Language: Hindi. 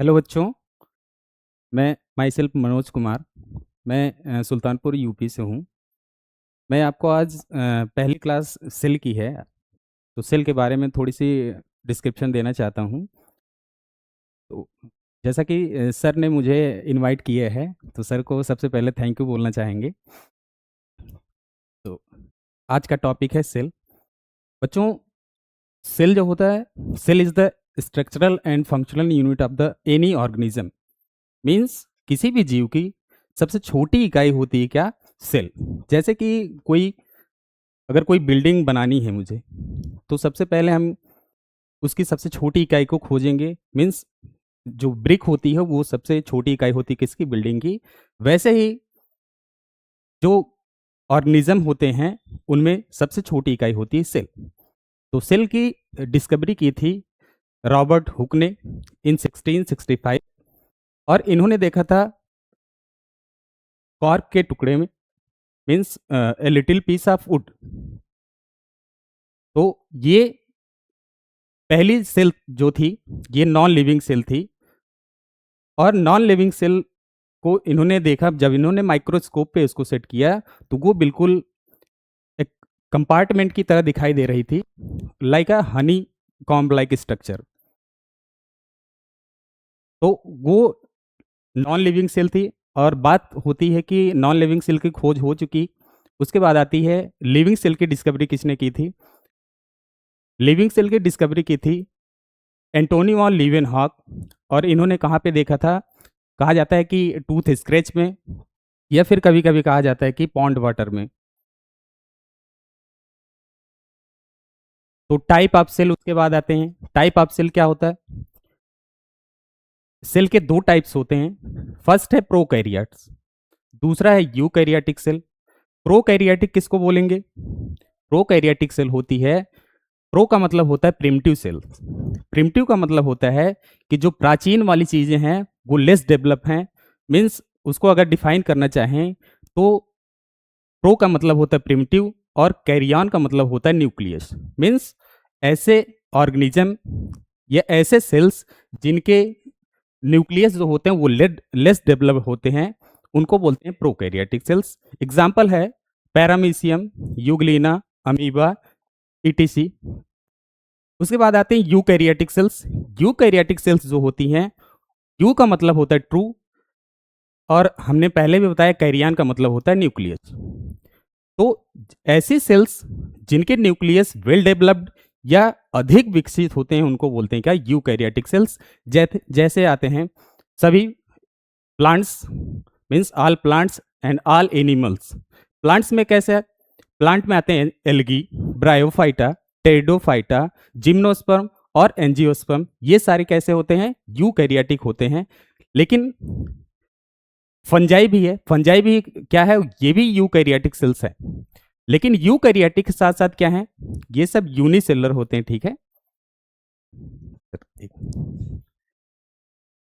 हेलो बच्चों, मैं माई सेल्फ मनोज कुमार। मैं सुल्तानपुर यूपी से हूँ। मैं आपको आज पहली क्लास सेल की है, तो सेल के बारे में थोड़ी सी डिस्क्रिप्शन देना चाहता हूँ। तो जैसा कि सर ने मुझे इनवाइट किया है, तो सर को सबसे पहले थैंक यू बोलना चाहेंगे। तो आज का टॉपिक है सेल। बच्चों, सेल जो होता है, cell is the structural and functional unit of the any organism. Means किसी भी जीव की सबसे छोटी इकाई होती है क्या? सेल। जैसे कि अगर कोई बिल्डिंग बनानी है मुझे, तो सबसे पहले हम उसकी सबसे छोटी इकाई को खोजेंगे। मीन्स जो ब्रिक होती है वो सबसे छोटी इकाई होती है किसकी? बिल्डिंग की। वैसे ही जो ऑर्गेनिज्म होते हैं उनमें सबसे छोटी इकाई होती है सेल। तो सेल की डिस्कवरी की थी रॉबर्ट हुक ने इन 1665, और इन्होंने देखा था कॉर्क के टुकड़े में, means a little piece of wood. तो ये पहली सेल जो थी, ये नॉन लिविंग सेल थी। और नॉन लिविंग सेल को इन्होंने देखा, जब इन्होंने माइक्रोस्कोप पे इसको सेट किया, तो वो बिल्कुल एक कंपार्टमेंट की तरह दिखाई दे रही थी, लाइक अ हनी कॉम्ब लाइक स्ट्रक्चर। तो वो नॉन लिविंग सेल थी। और बात होती है कि नॉन लिविंग सेल की खोज हो चुकी, उसके बाद आती है लिविंग सेल की डिस्कवरी किसने की थी? लिविंग सेल की डिस्कवरी की थी एंटोनी वॉन लीवेनहॉक। और इन्होंने कहाँ पे देखा था? कहा जाता है कि टूथ स्क्रैच में, या फिर कभी कभी कहा जाता है कि पॉन्ड वाटर में। तो टाइप ऑफ सेल उसके बाद आते हैं। टाइप ऑफ सेल क्या होता है? सेल के दो टाइप्स होते हैं। फर्स्ट है प्रोकैरियोट्स, दूसरा है यूकैरियोटिक सेल। प्रोकैरियोटिक किसको बोलेंगे? प्रोकैरियोटिक सेल होती है, प्रो का मतलब होता है प्रिमिटिव सेल। प्रिमिटिव का मतलब होता है कि जो प्राचीन वाली चीजें हैं वो लेस डेवलप हैं। मीन्स उसको अगर डिफाइन करना चाहें तो प्रो का मतलब होता है प्रिमिटिव, और कैरियन का मतलब होता है न्यूक्लियस। मीन्स ऐसे ऑर्गेनिज्म या ऐसे सेल्स जिनके न्यूक्लियस जो होते हैं वो लेस डेवलप होते हैं, उनको बोलते हैं प्रोकैरियोटिक सेल्स। एग्जाम्पल है पैरामीशियम, यूग्लिना, अमीबा, ईटीसी। उसके बाद आते हैं यूकैरियोटिक सेल्स। यूकैरियोटिक सेल्स जो होती हैं, यू का मतलब होता है ट्रू, और हमने पहले भी बताया कैरियन का मतलब होता है न्यूक्लियस। तो ऐसी सेल्स जिनके न्यूक्लियस वेल डेवलप्ड या अधिक विकसित होते हैं उनको बोलते हैं क्या? Eukaryotic cells. जैसे आते हैं सभी plants, means all plants and all animals. Plants में कैसे? प्लांट में आते हैं एल्गी, ब्रायोफाइटा, टेरिडोफाइटा, जिम्नोस्पर्म और एंजियोस्पर्म। ये सारे कैसे होते हैं? यूकैरियोटिक होते हैं। लेकिन फंजाई भी है। फंजाई भी क्या है? ये भी यूकैरियोटिक सेल्स है। लेकिन यूकैरियोटिक के साथ साथ क्या है? ये सब यूनिसेलुलर होते हैं। ठीक है।